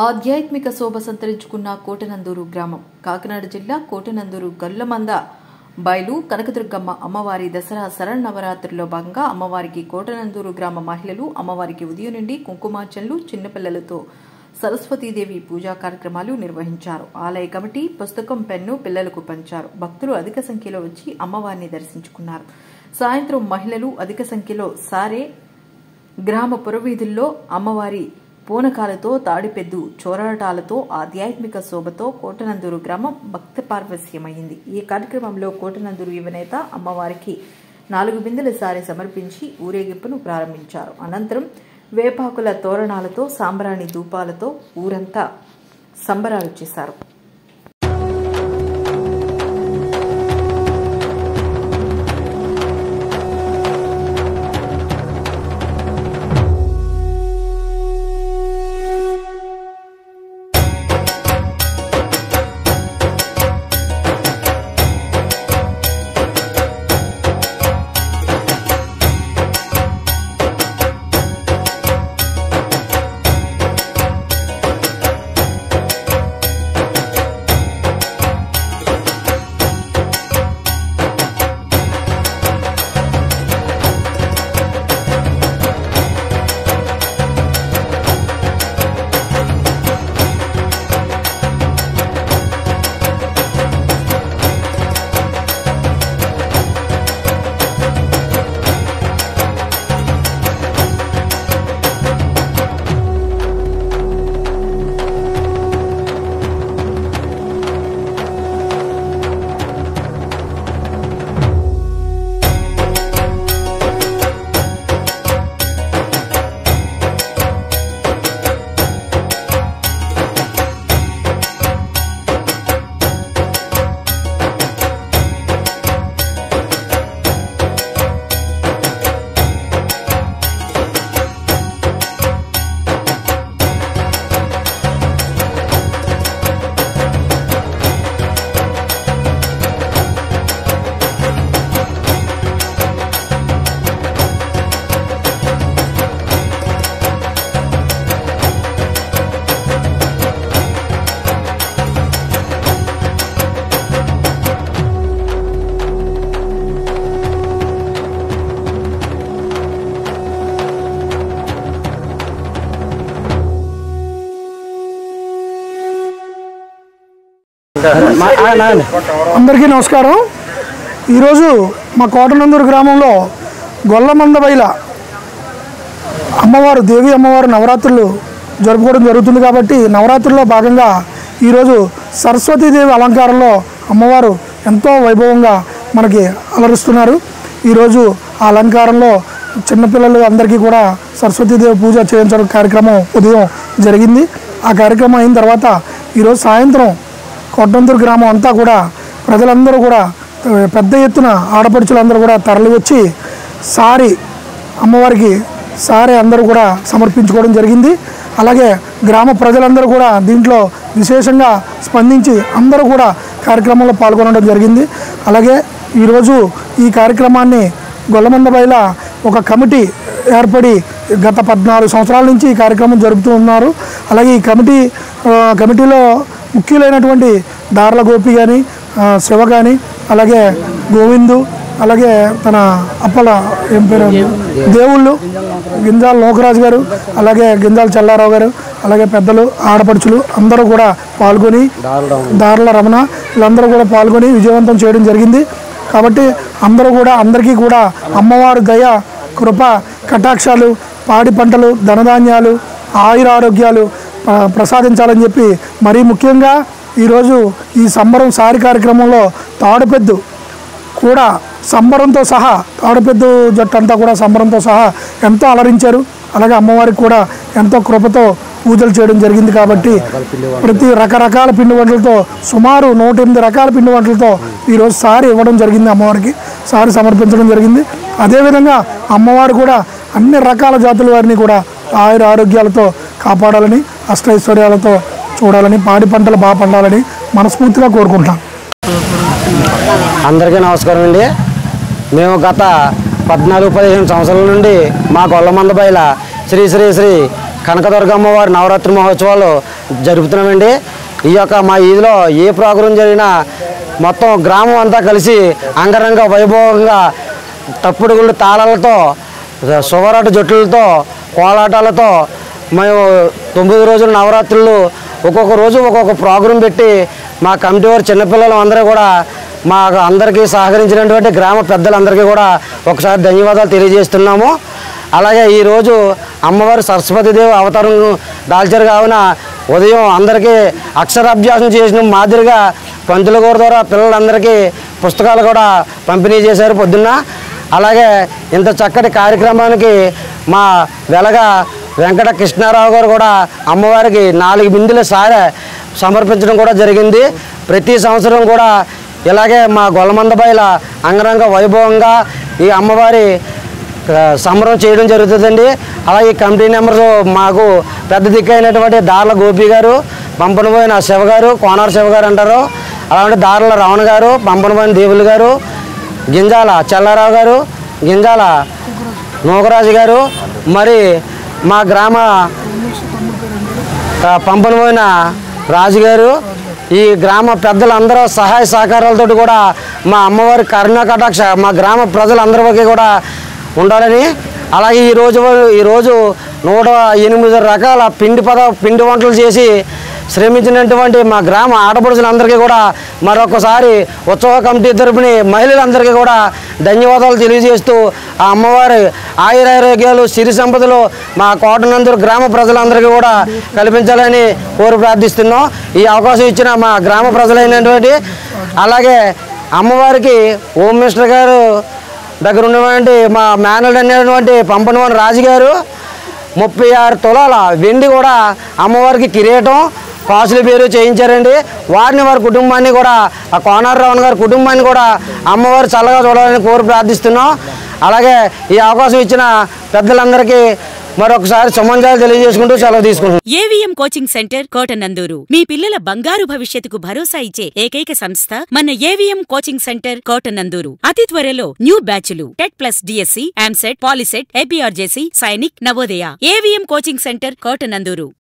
ఆధ్యాత్మిక శోభ సంతరించుకున్న కోటనందూరు గ్రామం కాకినాడ జిల్లా కోటనందూరు గొల్లమంద బయలు కనకదుర్గమ్మ అమ్మవారి దసరా శరన్నవరాత్రుల్లో భాగంగా అమ్మవారికి కోటనందూరు గ్రామ మహిళలు అమ్మవారికి ఉదయం నుండి కుంకుమార్చనలు చిన్నపిల్లలతో సరస్వతీదేవి పూజా కార్యక్రమాలు నిర్వహించారు. ఆలయ కమిటీ పుస్తకం పెన్ను పిల్లలకు పంచారు. భక్తులు అధిక సంఖ్యలో వచ్చి అమ్మవారిని దర్శించుకున్నారు. సాయంత్రం మహిళలు అధిక సంఖ్యలో సారే గ్రామ పురవీధుల్లో అమ్మవారి పూనకాలతో తాడిపెద్దు చోరాటాలతో ఆధ్యాత్మిక శోభతో కోటనందూరు గ్రామం భక్తి పార్వశ్యమైంది. ఈ కార్యక్రమంలో కోటనందూరు యువనేత అమ్మవారికి 4 బిందెల సారె సమర్పించి ఊరేగింపును ప్రారంభించారు. అనంతరం వేపాకుల తోరణాలతో సాంబ్రాణి ధూపాలతో ఊరంతా సంబరాలు చేశారు. అందరికీ నమస్కారం. ఈరోజు మా కోటనందూరు గ్రామంలో గొల్లమంద బయల అమ్మవారు దేవి అమ్మవారు నవరాత్రులు జరుపుకోవడం జరుగుతుంది. కాబట్టి నవరాత్రుల్లో భాగంగా ఈరోజు సరస్వతీదేవి అలంకారంలో అమ్మవారు ఎంతో వైభవంగా మనకి అలరిస్తున్నారు. ఈరోజు ఆ అలంకారంలో చిన్నపిల్లలు అందరికీ కూడా సరస్వతీదేవి పూజ చేయించడం కార్యక్రమం ఉదయం జరిగింది. ఆ కార్యక్రమం అయిన తర్వాత ఈరోజు సాయంత్రం కోటనందూరు గ్రామం అంతా కూడా ప్రజలందరూ కూడా పెద్ద ఎత్తున ఆడపడుచులందరూ కూడా తరలి వచ్చి అమ్మవారికి సారే అందరూ కూడా సమర్పించుకోవడం జరిగింది. అలాగే గ్రామ ప్రజలందరూ కూడా దీంట్లో విశేషంగా స్పందించి అందరూ కూడా కార్యక్రమంలో పాల్గొనడం జరిగింది. అలాగే ఈరోజు ఈ కార్యక్రమాన్ని గొల్లమంద బయల ఒక కమిటీ ఏర్పడి గత 14 సంవత్సరాల నుంచి ఈ కార్యక్రమం జరుపుతూ ఉన్నారు. అలాగే ఈ కమిటీలో ముఖ్యులైనటువంటి దార్ల గోపి కానీ శివ కానీ అలాగే గోవిందు అలాగే తన అప్పల ఏం పేరు దేవుళ్ళు గింజాల లోకరాజు గారు అలాగే గింజాల చెల్లారావు గారు అలాగే పెద్దలు ఆడపడుచులు అందరూ కూడా పాల్గొని దార్ల రమణ వీళ్ళందరూ కూడా పాల్గొని విజయవంతం చేయడం జరిగింది. కాబట్టి అందరికీ కూడా అమ్మవారి దయ కృప కటాక్షాలు పాడి పంటలు ధనధాన్యాలు ఆయురారోగ్యాలు ప్రసాదించాలని చెప్పి మరీ ముఖ్యంగా ఈరోజు ఈ సంబరం సారి కార్యక్రమంలో తాడుపెద్దు కూడా సంబరంతో సహా తాడుపెద్దు జట్టు అంతా కూడా సంబరంతో సహా ఎంతో అలరించారు. అలాగే అమ్మవారికి కూడా ఎంతో కృపతో పూజలు చేయడం జరిగింది. కాబట్టి ప్రతి రకరకాల పిండి వంటలతో సుమారు 108 రకాల పిండి వంటలతో ఈరోజు సారి ఇవ్వడం జరిగింది. అమ్మవారికి సారి సమర్పించడం జరిగింది. అదేవిధంగా అమ్మవారు కూడా అన్ని రకాల జాతుల వారిని కూడా ఆరోగ్యాలతో కాపాడాలని అష్టైశ్వర్యాలతో చూడాలని పాడి పంటలు బాగా పండాలని మనస్ఫూర్తిగా కోరుకుంటాం. అందరికీ నమస్కారం అండి. మేము గత 14-15 సంవత్సరాల నుండి మా గొల్లమంద బయల శ్రీ శ్రీ శ్రీ కనకదుర్గమ్మ వారి నవరాత్రి మహోత్సవాలు జరుపుతున్నామండి. ఈ యొక్క మా ఈదిలో ఏ ప్రోగ్రాం జరిగినా మొత్తం గ్రామం అంతా కలిసి అంగరంగ వైభవంగా తప్పుడుగుళ్ళు తాళాలతో, శుభరాట జట్లతో, కోలాటాలతో మేము 9 రోజుల నవరాత్రులు ఒక్కొక్క రోజు ఒక్కొక్క ప్రోగ్రాం పెట్టి మా కమిటీ వారు చిన్నపిల్లలు అందరూ కూడా మా అందరికీ సహకరించినటువంటి గ్రామ పెద్దలందరికీ కూడా ఒకసారి ధన్యవాదాలు తెలియజేస్తున్నాము. అలాగే ఈరోజు అమ్మవారి సరస్వతీదేవి అవతారం దాల్చారు కావున ఉదయం అందరికీ అక్షరాభ్యాసం చేసిన మాదిరిగా పంతుల గారి ద్వారా పిల్లలందరికీ పుస్తకాలు కూడా పంపిణీ చేశారు పొద్దున్న. అలాగే ఇంత చక్కటి కార్యక్రమానికి మా వెలగ వెంకట కృష్ణారావు గారు కూడా అమ్మవారికి 4 బిందెల సారె సమర్పించడం కూడా జరిగింది. ప్రతి సంవత్సరం కూడా ఇలాగే మా గొల్లమందబైల అంగరంగ వైభవంగా ఈ అమ్మవారి సంబరం చేయడం జరుగుతుందండి. అలాగే కమిటీ మెంబర్స్ మాకు పెద్ద దిక్కైనటువంటి దార్ల గోపి గారు, పంపనబోయిన శివ గారు, కోనార్ శివ గారు అంటారు. అలాంటి దార్ల రమణ గారు, పంపనబోయిన దేవులు గారు, గింజాల చెల్లారావు గారు, గింజాల నూకరాజు గారు, మరి మా గ్రామ పంపనబోయిన రాజుగారు, ఈ గ్రామ పెద్దలందరూ సహాయ సహకారాలతో కూడా మా అమ్మవారి కరుణా కటాక్ష మా గ్రామ ప్రజలందరికీ కూడా ఉండాలని, అలాగే ఈరోజు 108 రకాల పిండి వంటలు చేసి శ్రమించినటువంటి మా గ్రామ ఆడపడుచులందరికీ కూడా మరొకసారి ఉత్సవ కమిటీ తరపున మహిళలందరికీ కూడా ధన్యవాదాలు తెలియజేస్తూ ఆ అమ్మవారి ఆయురారోగ్యాలు సిరి సంపదలు మా కోటనందూరు గ్రామ ప్రజలందరికీ కూడా కల్పించాలని కోరి ప్రార్థిస్తున్నాం. ఈ అవకాశం ఇచ్చిన మా గ్రామ ప్రజలైనటువంటి, అలాగే అమ్మవారికి హోమ్ మినిస్టర్ గారు దగ్గర ఉన్నటువంటి మా మేనల్డ్ అనేటువంటి పంపనవాని రాజుగారు 36 తులాల వెండి కూడా అమ్మవారికి కిరీటం, కాసుల పేరు చేయించారండి. వారి కుటుంబాన్ని కూడా, ఆ కోనారావు గారి కుటుంబాన్ని కూడా అమ్మవారు చల్లగా చూడాలని కోరి ప్రార్థిస్తున్నాం. అలాగే ఈ అవకాశం ఇచ్చిన పెద్దలందరికీ మరొకసారి సుమంజాలు తెలియజేసుకుంటూ సెలవు తీసుకుంటున్నాం. ఏవిఎం కోచింగ్ సెంటర్ కోటనందూరు మీ పిల్లల బంగారు భవిష్యత్తుకు భరోసా ఇచ్చే ఏకైక సంస్థ మన ఏవిఎం కోచింగ్ సెంటర్ కోటనందూరు. అతి త్వరలో న్యూ బ్యాచ్లు TET plus DSC, EAMCET, POLYCET, APRJC, Sainik, Navodaya. AVM coaching centre Kotananduru.